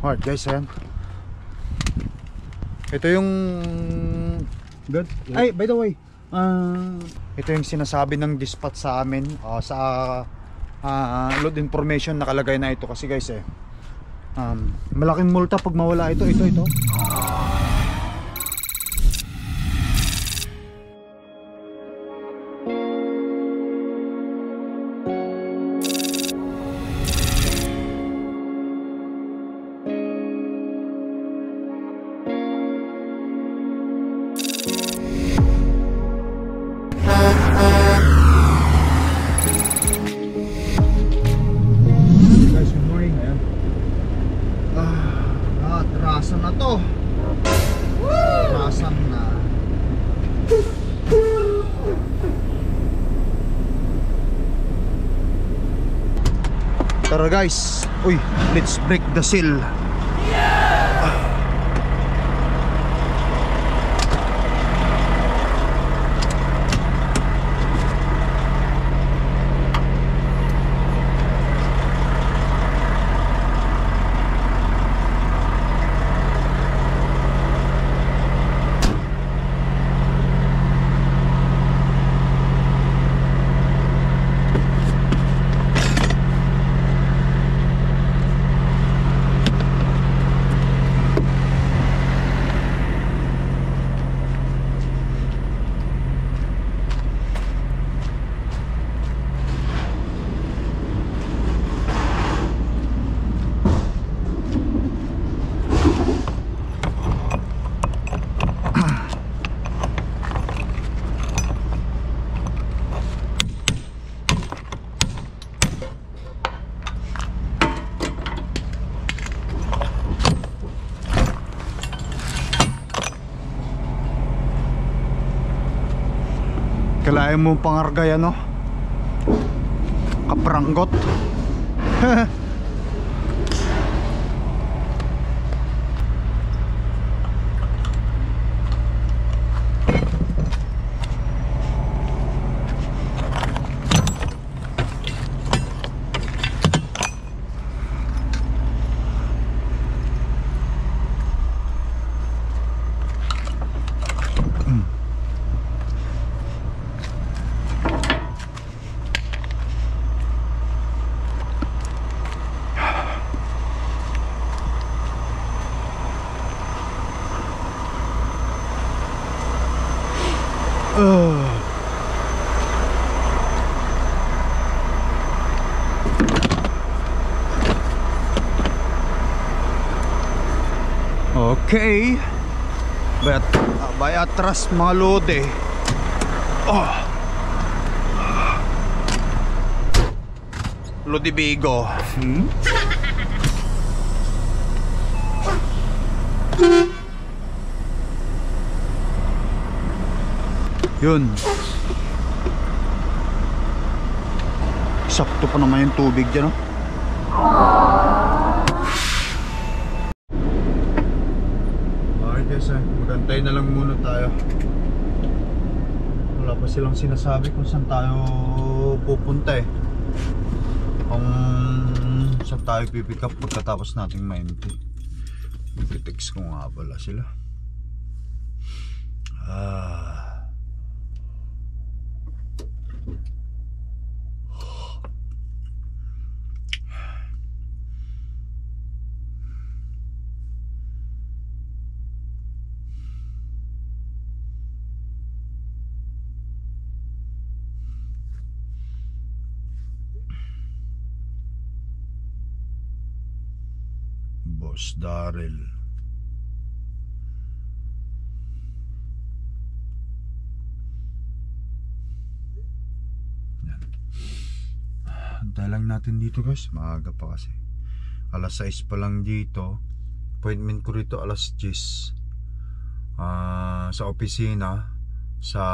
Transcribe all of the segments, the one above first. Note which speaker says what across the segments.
Speaker 1: Alright guys, ayan. Ito yung good. Ay, by the way, ito yung sinasabi ng dispatch sa amin sa load information nakalagay na ito kasi guys malaking multa pag mawala ito. Atrasan na to. Atrasan na. Tara guys. Uy, let's break the seal. Kailangan mo pangargay ano? Kapranggot. Okay. Bay atras mga lode. Lodi Bigo. Yun. Sakto pa naman yung tubig dyan, no? Okay guys, magantay na lang muna tayo. Wala pa silang sinasabi kung saan tayo pupunta eh. Kung saan tayo pipick up pagkatapos nating ma-empty. Text ko nga pala sila. Boss Daryl. Antay lang natin dito guys, maaga pa kasi. Alas 6 pa lang dito. Appointment ko rito alas 10 sa opisina sa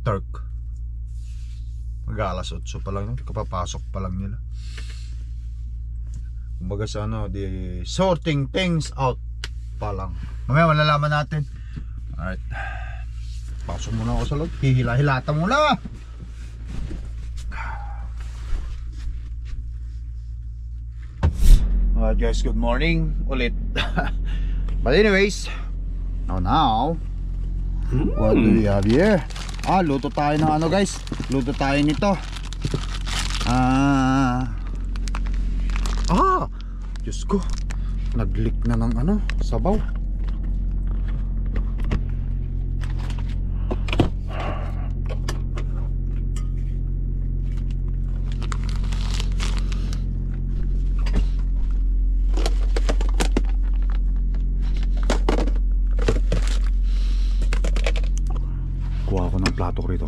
Speaker 1: Turk. Mag-alas 8 pa lang, kapapasok pa lang nila. Kumbaga sa ano, di sorting things out pa lang. Mamaya malalaman natin. Alright, pasok muna ako sa loob. Hihila-hilata muna. Guys, good morning ulit. But anyways, now what do we have here? Luto tayo ng ano guys. Luto tayo nito. Diyos ko, nag-leak na ng ano, sabaw. Kuha ako ng plato rito.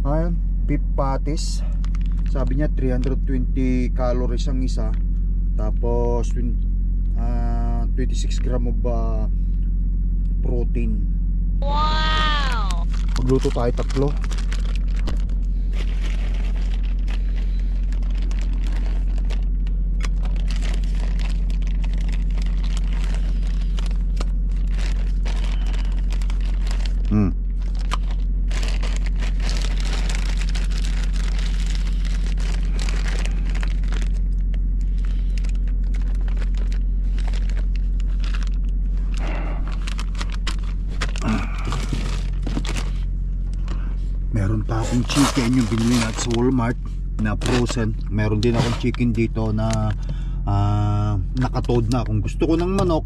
Speaker 1: Ayan, beef patties. Sabi niya 320 calories ang isa. Tapos 26 gram of protein. Wow! Magluto tayo tatlo. Meron pa akong chicken yung binili natin sa Walmart na frozen. Meron din akong chicken dito na nakatoad na. Kung gusto ko ng manok,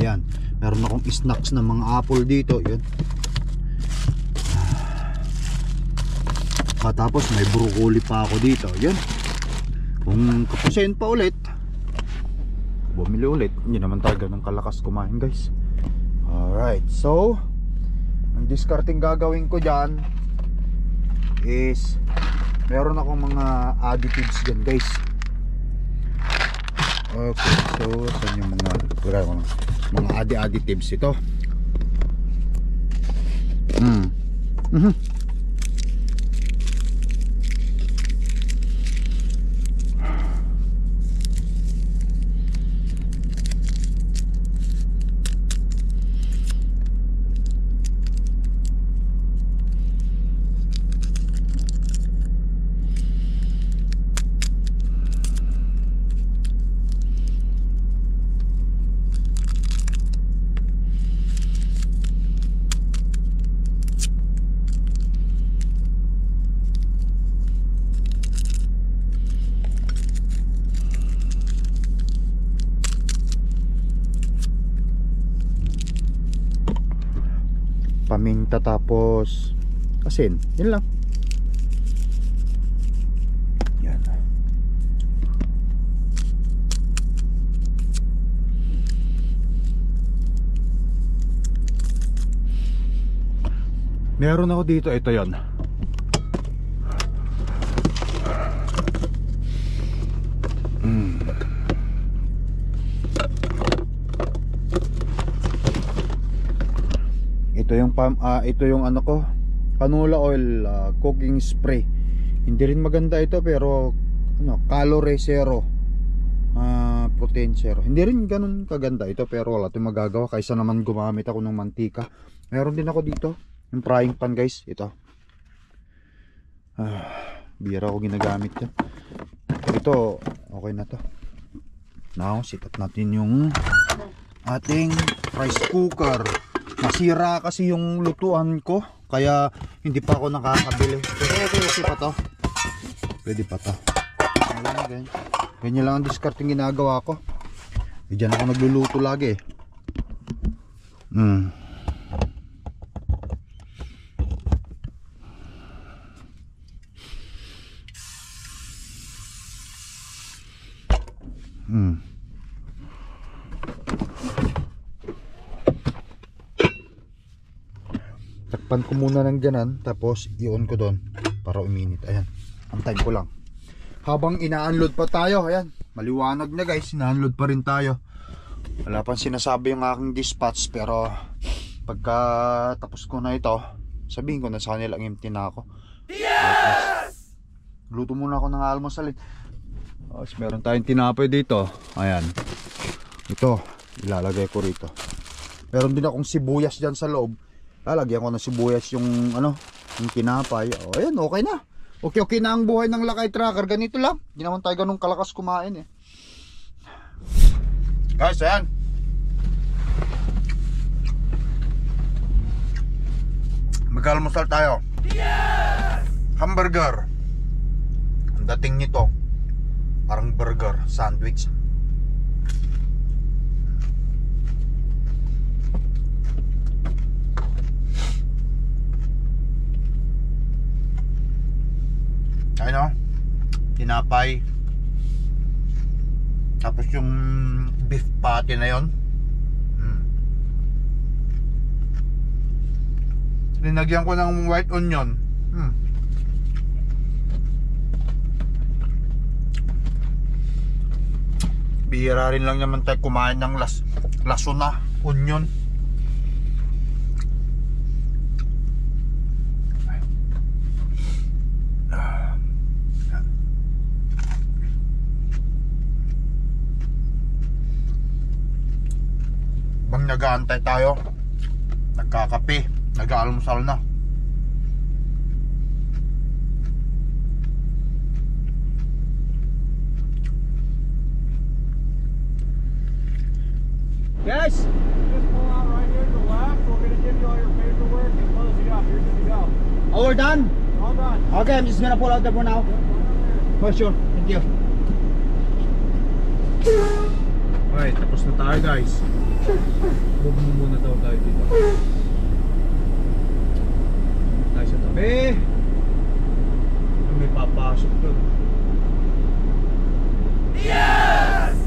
Speaker 1: ayan, meron akong snacks na mga apple dito. Yun. Tapos may broccoli pa ako dito. Yun. Kung kapusin pa ulit, bumili ulit. Hindi naman talaga ng kalakas kumain guys. Alright, so ang discarding gagawin ko dyan is meron akong mga additives dyan guys. Okay, so saan yung mga additives ito? Paminta tapos asin, yun lang. Yan. Meron ako dito, ito yon. Ito yung ano ko, canola oil cooking spray. Hindi rin maganda ito pero ano, calorie zero, protein zero. Hindi rin ganun kaganda ito pero wala tayong magagawa kaysa naman gumamit ako ng mantika. Meron din ako dito yung frying pan guys, ito. Bira ko ginagamit yan. Ito okay na to. Now sit up natin yung ating rice cooker. Nasira kasi yung lutuan ko kaya hindi pa ako nakakabili. Pero okay pa to. Pwede pa to. Ganyan lang ang discarding ginagawa ko. Diyan ako nagluluto lagi. Takpan ko muna ng ganan tapos i-on ko doon para uminit. Ayan, antayin ko lang habang ina-unload pa tayo. Ayan, maliwanag na guys, ina-unload pa rin tayo. Wala pang sinasabi yung aking dispatch pero pagka tapos ko na ito sabihin ko na sa kanilang empty na ako. Yes! Luto muna ako ng almusal. Tapos meron tayong tinapay dito. Ayan. Ito, ilalagay ko rito. Meron din akong sibuyas dyan sa loob. Lalagyan ko ng sibuyas yung ano, yung tinapay. O, ayan, okay na. Okay na ang buhay ng Lakay Trucker. Ganito lang. Hindi naman tayo ganun kalakas kumain eh. Guys, ayan. Mag-almusal tayo. Yes! Hamburger. Ang dating nito, parang burger, sandwich. Ayun o, tinapay. Tapos yung beef patty na yon. Linagyan ko ng white onion. Bihira rin lang naman tayo kumain ng laso na onion. Bang nag-aantay tayo, nagkakape, nag-aalmusal na.
Speaker 2: Guys, just pull out right here to the left. We're going to give you all your paperwork and close it up. You're good to go.
Speaker 1: Oh, we're done?
Speaker 2: All done.
Speaker 1: Okay, I'm just gonna pull out the phone now. For sure, thank you.
Speaker 2: Okay, tapos na tayo guys. Move muna daw tayo dito. Tayo sa tabi. May papasok doon. Yes!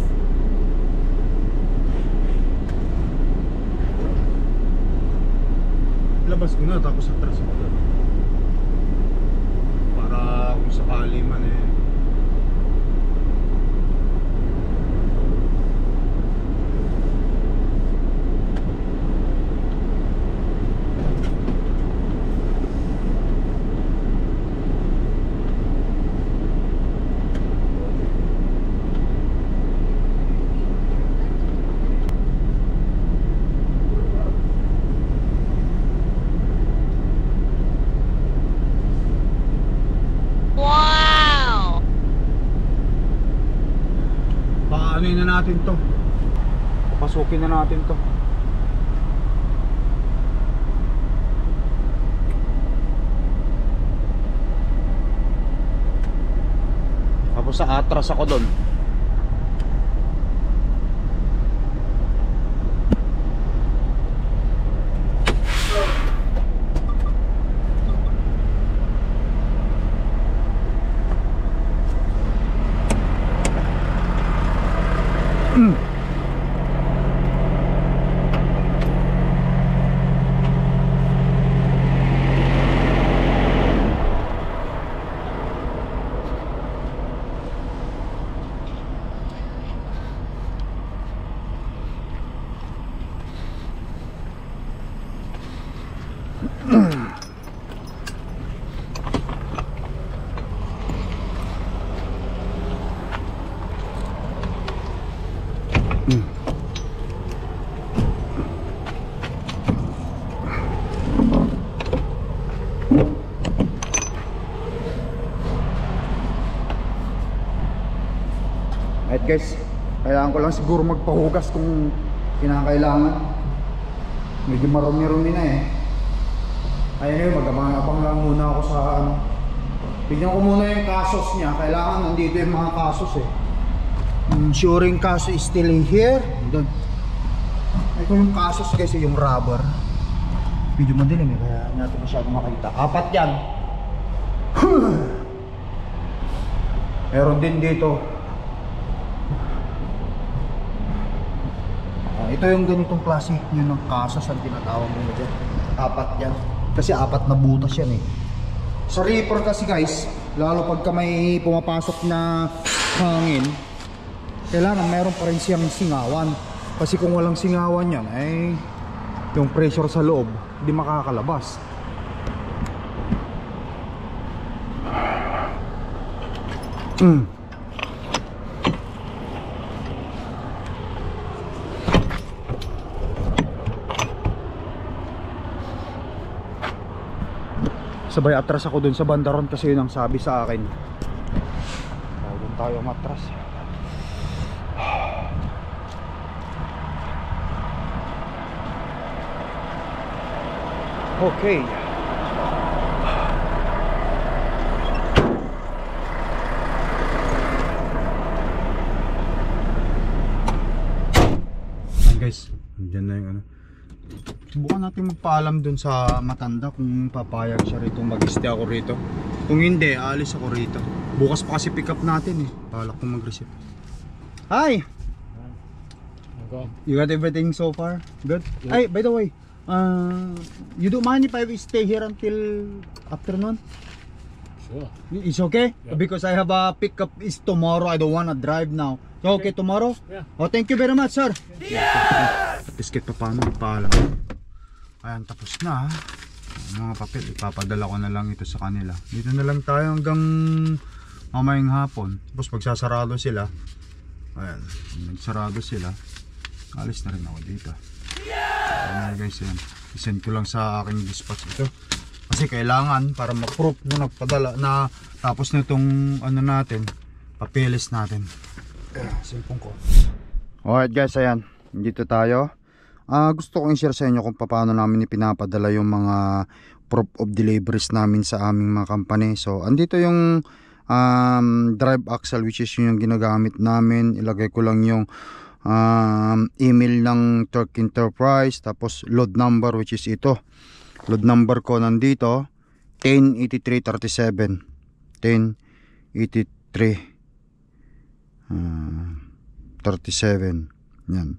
Speaker 2: Labas ko na tapos atras ako doon. Para kung sakali man eh. Paanoin na natin to. Papasukin na natin to.
Speaker 1: Tapos sa atras ako doon. Right guys, kailangan ko lang siguro magpahugas kung kinakailangan. Medyo marumi-rumi na eh. Ayun yun, mag-abang lang muna ako sa ano. Tignan ko muna yung kasos niya. Kailangan nandito yung mga kasos eh. Ensuring kaso is still here. Doon. Ito yung kasos guys, yung rubber. Medyo madilim eh, kaya natin masyado makita. 4 yan. Meron din dito. Ito yung ganitong klase yun ng kasos ang tinatawag nila dyan. 4 yan. Kasi 4 na butas yan eh. Sa reaper kasi guys, lalo pagka may pumapasok na hangin, kailangan meron pa rin siyang singawan. Kasi kung walang singawan yan, ay yung pressure sa loob hindi makakalabas. sabay atras ako dun sa bandaron kasi yun ang sabi sa akin. Doon tayo matras. Okay. Ayan guys, andyan na yung ano. Subukan natin magpaalam dun sa matanda kung papayag siya rito mag-stay ako rito. Kung hindi, aalis ako rito. Bukas pa kasi pick up natin eh. Balak kong mag-receive. Hi!
Speaker 2: Okay.
Speaker 1: You got everything so far? Good?
Speaker 2: Yeah.
Speaker 1: Ay, by the way, you don't mind if I stay here until afternoon?
Speaker 2: Sure.
Speaker 1: It's okay?
Speaker 2: Yeah.
Speaker 1: Because I have a pickup is tomorrow. I don't wanna drive now. So okay tomorrow?
Speaker 2: Yeah.
Speaker 1: Oh, thank you very much, sir. Yeah. At least kahit pa paano magpaalam. Ayan, tapos na. Ang mga papel, ipapadala ko na lang ito sa kanila. Dito na lang tayo hanggang mamayang hapon. Tapos pagsasarado sila, ayan, nagsarado sila, alis na rin ako dito. Ayan guys, yan. I-send ko lang sa aking dispatch ito. Kasi kailangan para ma-proof na nagpadala na tapos na itong ano natin, papeles natin. Cellphone ko. Alright guys, ayan. Dito tayo. Gusto kong i-share sa inyo kung paano namin ipinapadala yung mga proof of deliveries namin sa aming mga company. So, andito yung drive axle which is yung ginagamit namin. Ilagay ko lang yung email ng Turk Enterprise, tapos load number which is ito. Load number ko nandito 108337 1083 37 yan,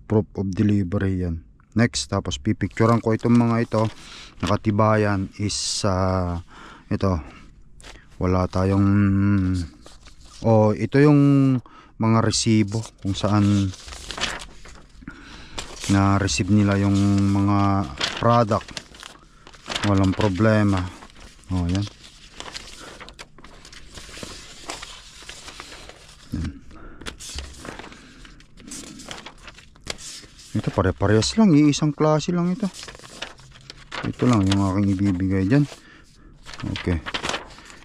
Speaker 1: proof of delivery yan. Next, tapos pipicturean ko itong mga ito. Nakatibayan is ito, wala tayong ito yung mga resibo kung saan na receive nila yung mga product, walang problema. Yan. Ito pare-parehas lang, iisang klase lang ito. Ito lang yung aking ibibigay dyan. Okay,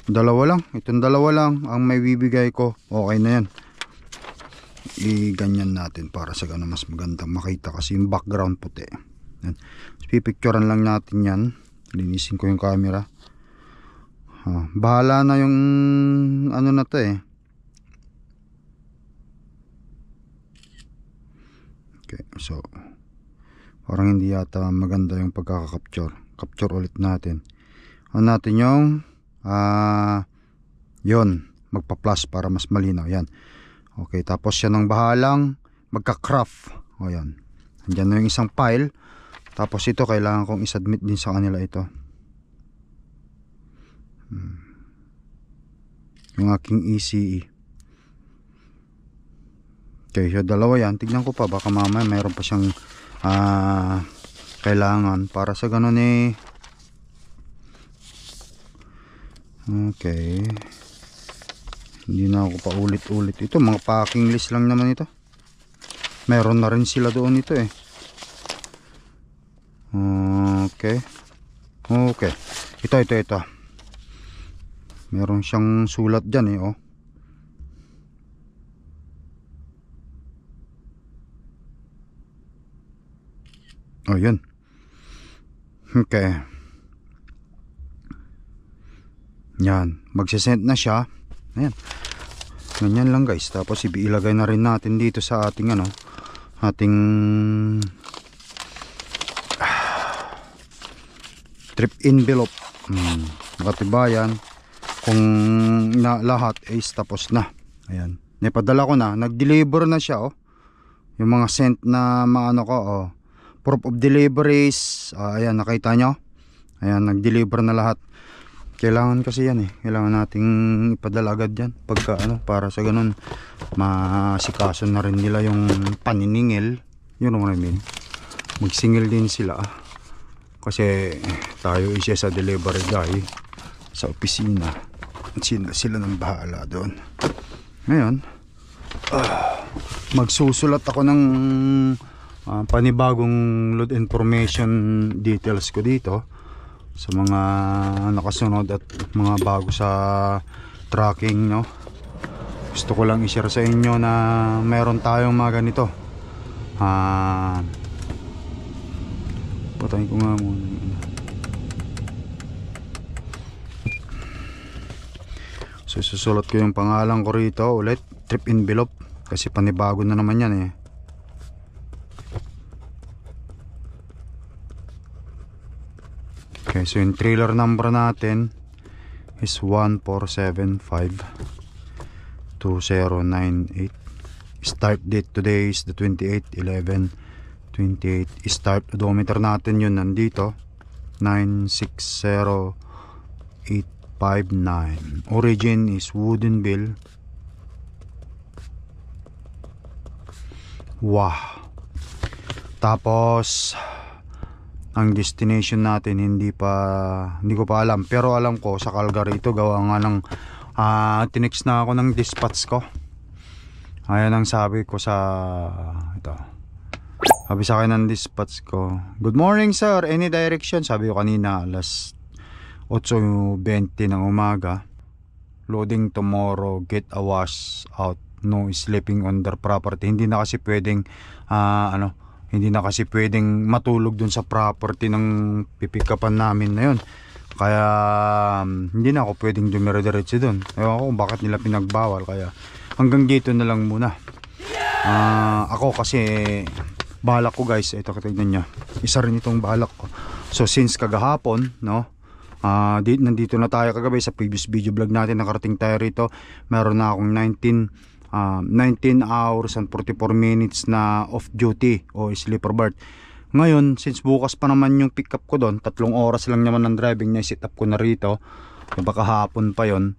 Speaker 1: dalawa lang, itong dalawa lang ang may bibigay ko. Okay na yan. I-ganyan natin para sa ganun mas magandang makita kasi yung background puti. Yan. Pipicturean lang natin yan. Linisin ko yung camera. Bahala na yung ano na to eh. Okay, so parang hindi yata maganda yung pagkaka-capture. Capture ulit natin. Ano natin yung yun, magpa-plus para mas malinaw yan. Okay, tapos yan ang bahalang magka-craft. O yan, andyan na yung isang file. Tapos ito kailangan kong isubmit din sa kanila ito. Yung aking ECE. Okay, so dalawa yan. Tignan ko pa, baka mamaya mayroon pa siyang kailangan para sa ganun eh. Okay, hindi na ako pa ulit-ulit. Ito mga packing list lang naman ito. Meron na rin sila doon ito eh. Okay. Okay, ito meron siyang sulat dyan eh. Yun. Okay, yan, magsisend na siya. Ayan, ganyan lang guys. Tapos ilagay na rin natin dito sa ating ating trip envelope. Nakatibayan kung na lahat is tapos na. Ayan, napadala ko na, nag-deliver na siya yung mga sent na maano ko proof of deliveries. Ayan, nakita nyo. Ayan, nag-deliver na lahat. Kailangan kasi yan eh. Kailangan nating ipadala agad yan pagka para sa ganun masikaso na rin nila yung paniningil. You know what I mean? Magsingil din sila kasi tayo isa sa delivery guy sa opisina. Sila nang bahala doon. Ngayon magsusulat ako ng panibagong load information details ko dito sa mga nakasunod at mga bago sa tracking, no, gusto ko lang i-share sa inyo na meron tayong mga ganito. Patayin ko nga muna. So susulat ko yung pangalan ko rito ulit, trip envelope, kasi panibago na naman yan eh. Okay, so yung trailer number natin is 14752098. Start date today is the 28/11/28. Start odometer natin yun nandito 960859. Origin is Woodinville. Wow. Tapos ang destination natin hindi ko pa alam, pero alam ko sa Calgary ito. Gawa nga ng tinext na ako ng dispatch ko. Ayan ang sabi ko sa ito. Sabi sa akin ng dispatch ko, "Good morning sir, any direction?" Sabi ko kanina alas 8:20 ng umaga. "Loading tomorrow, get a wash out, no sleeping on their property." Hindi na kasi pwedeng hindi na kasi pwedeng matulog dun sa property ng pipikapan namin na yun. Kaya hindi na ako pwedeng dumire-diretso dun. Ewan ko kung bakit nila pinagbawal. Kaya hanggang dito na lang muna. Ako kasi balak ko guys, ito katignan nyo, isa rin itong balak ko. So since kagahapon, no, nandito na tayo kagabi. Sa previous video vlog natin nakarating tayo rito. Meron na akong 19 hours and 44 minutes na off duty o sleeper berth. Ngayon, since bukas pa naman yung pick up ko doon, 3 oras lang naman ng driving na set up ko na rito. Baka hapon pa yon.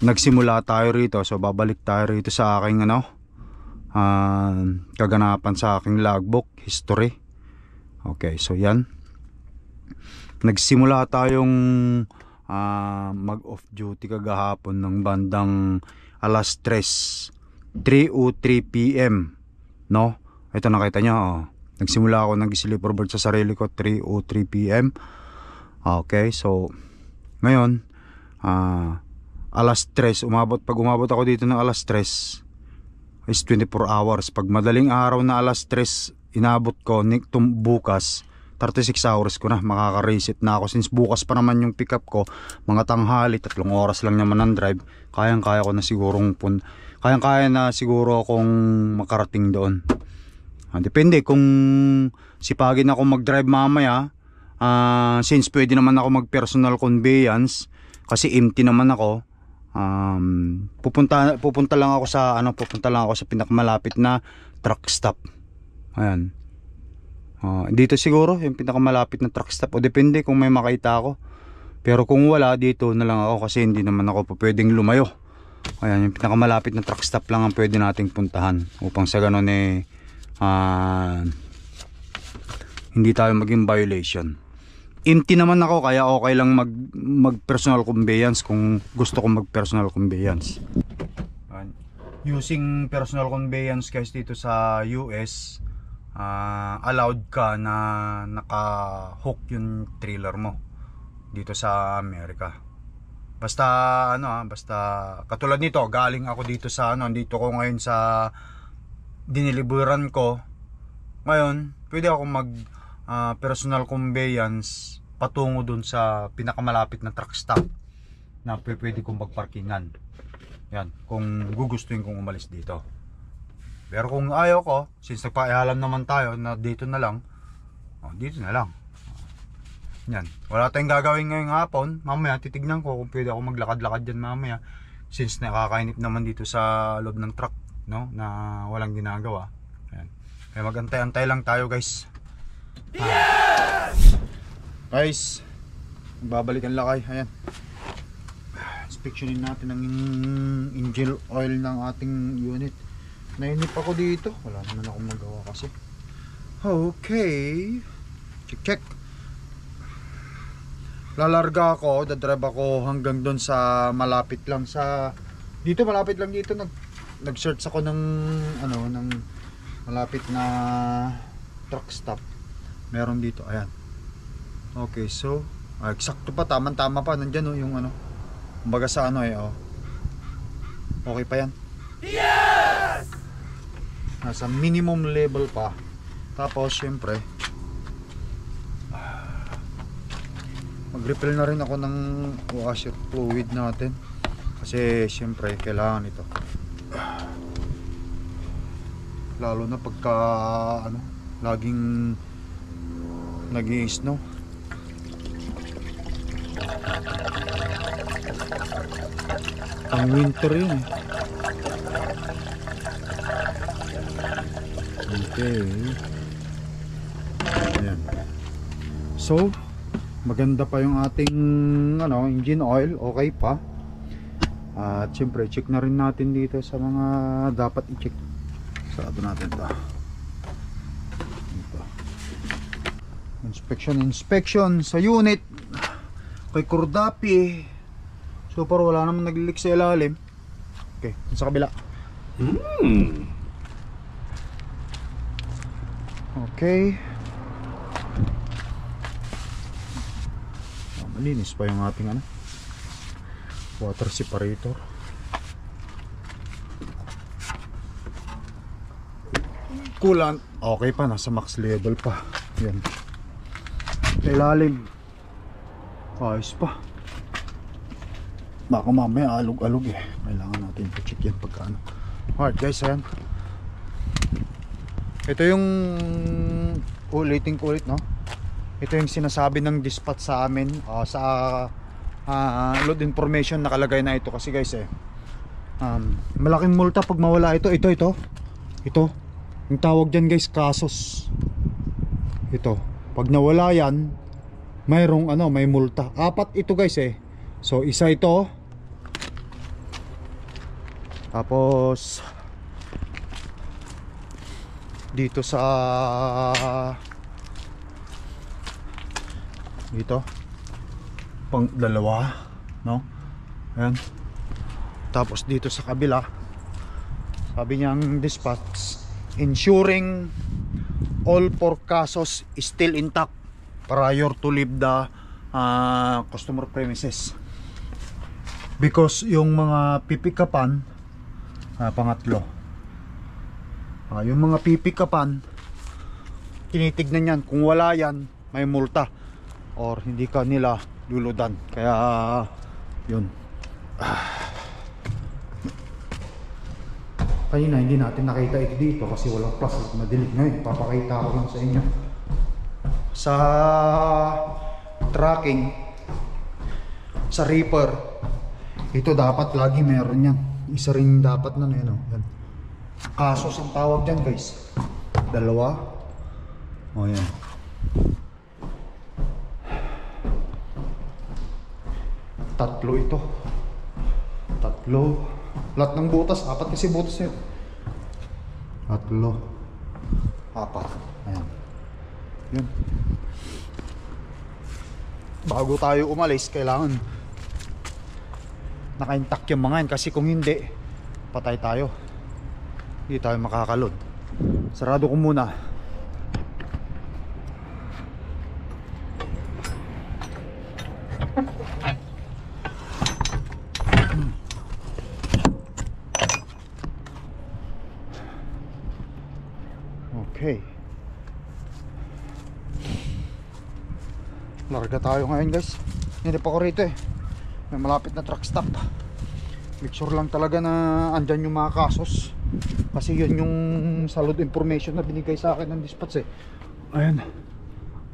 Speaker 1: Nagsimula tayo rito, so babalik tayo rito sa aking kaganapan sa aking logbook history. Okay, so yan. Nagsimula tayong mag off duty kagahapon ng bandang alas 3:03 PM, no? Ito nakita nyo, nagsimula ako nag-sleeper berth sa sarili ko 3:03 PM. Okay, so ngayon alas 3 pag umabot ako dito ng alas 3 is 24 hours. Pag madaling araw na alas 3 inabot ko bukas, 36 hours ko na, makaka-reset na ako. Since bukas pa naman yung pick up ko, mga tanghali, 3 oras lang naman ang drive, kayang-kaya ko na siguro akong makarating doon. Depende kung sipagin ako mag-drive mamaya. Since pwede naman ako mag-personal conveyance kasi empty naman ako, pupunta lang ako sa pinakamalapit na truck stop. Ayan. Dito siguro yung pinakamalapit na truck stop, o depende kung may makita ako. Pero kung wala, dito na lang ako kasi hindi naman ako pwedeng lumayo. Ayan, yung pinakamalapit na truck stop lang ang pwede nating puntahan upang sa ganun hindi tayo maging violation. Empty naman ako, kaya okay lang mag personal conveyance kung gusto ko mag personal conveyance. Using personal conveyance guys dito sa US, allowed ka na naka-hook yung trailer mo dito sa Amerika. Basta katulad nito, galing ako dito sa dito ko ngayon sa diniliberan ko. Ngayon, pwede ako mag personal conveyance patungo dun sa pinakamalapit na truck stop na pwede kong magparkingan. Yan, kung gugustuhin kong umalis dito. Pero kung ayaw ko, since nagpaalam naman tayo na dito na lang, dito na lang. Yan, wala tayong gagawin ngayong hapon. Mamaya titignan ko kung pwede ako maglakad-lakad dyan mamaya, since nakakainip naman dito sa loob ng truck, no, na walang ginagawa. Yan. Kaya magantay-antay lang tayo guys. Yes! Guys, babalik ang lakay. Ayan, inspectionin natin ang engine oil ng ating unit. Nainip ako dito, wala naman akong magawa kasi. Okay, check. Lalarga ako, dadrive ako hanggang doon sa malapit lang dito, nag-search ako ng malapit na truck stop. Meron dito, ayan. Okay, so Eksakto pa, tama pa. Nandyan yung ano. Kumbaga sa ano okay pa yan. Yes! Nasa minimum level pa. Tapos syempre mag-refill na rin ako ng washer fluid natin. Kasi syempre kailangan ito. Lalo na pagka laging nag-i-snow. Ang winter yun. Okay. Ayan. So, maganda pa yung ating engine oil, okay pa. At syempre, check na rin natin dito sa mga dapat i-check. Sarado natin ito. Inspection sa unit kay Cordapi. So far wala naman nag-leak sa ilalim. Okay, sa kabila. Okay. Malinis pa yung ating water separator. Coolant okay pa, nasa max level pa. Yan. Ilalim ayos pa. Baka mamaya alog-alog kailangan natin i-check yan pagka alright guys, ayan. Ito yung ulitin ko ulit, no? Ito yung sinasabi ng dispatch sa amin sa load information nakalagay na ito. Kasi guys malaking multa pag mawala ito. Yung tawag dyan guys, kasos. Ito, pag nawala yan, mayroong may multa. 4 ito guys So isa ito. Tapos dito sa pang dalawa, no? Ayan. Tapos dito sa kabila, sabi niyang dispatch, ensuring all four casos is still intact prior to leave the customer premises. Because yung mga pipikapan, pangatlo, yung mga pipikapan, tinitignan yan. Kung wala yan, may multa or hindi ka nila luludan. Kaya yun. Kanina hindi natin nakita ito dito kasi walang plastic, madilig. Ngayon papakita ko lang sa inyo. Sa tracking, sa reaper, ito dapat lagi meron yan. Isa rin dapat na yan. Kasos ang tawag dyan guys. 2. O yan. Tatlo ito. 3. Lahat ng butas, 4 kasi butas yun. 3, 4. Ayan. Yun. Bago tayo umalis, kailangan naka-intact yung mga yan. Kasi kung hindi, patay tayo. Hindi tayo makakalod. Sarado ko muna. Okay. Larga tayo ngayon guys. Hindi pa ko rito may malapit na truck stop. Make sure lang talaga na andyan yung mga kasos. Kasi yun yung sa load information na binigay sa akin ng dispatch Ayan.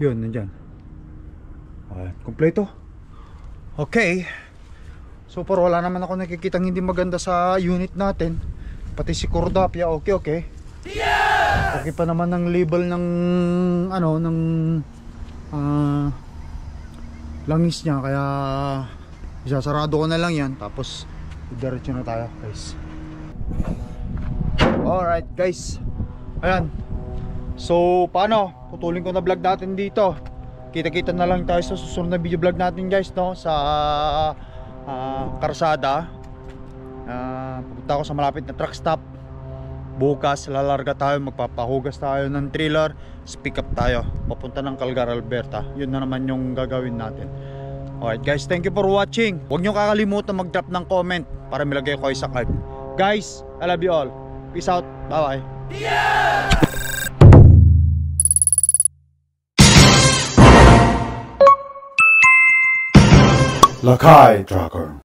Speaker 1: Yun, nandyan. Ayan, kompleto. Okay. So far wala naman ako nakikitang hindi maganda sa unit natin. Pati si Cordapia, okay. Yes! Okay pa naman ng label ng langis niya, kaya isasarado ko na lang yan, tapos diretso na tayo guys. Alright guys, ayan. So paano, putulin ko na vlog natin dito. Kita-kita na lang tayo sa susunod na video vlog natin guys, no? Sa karsada. Pupunta ako sa malapit na truck stop. Bukas lalarga tayo, magpapahugas tayo ng trailer, pick up tayo papunta ng Calgar, Alberta. Yun na naman yung gagawin natin. Alright guys, thank you for watching. Huwag nyo kakalimutan mag-drop ng comment para milagay ko kayo sa card. Guys, I love you all. Peace out. Bye bye.
Speaker 3: Lakai Tracker.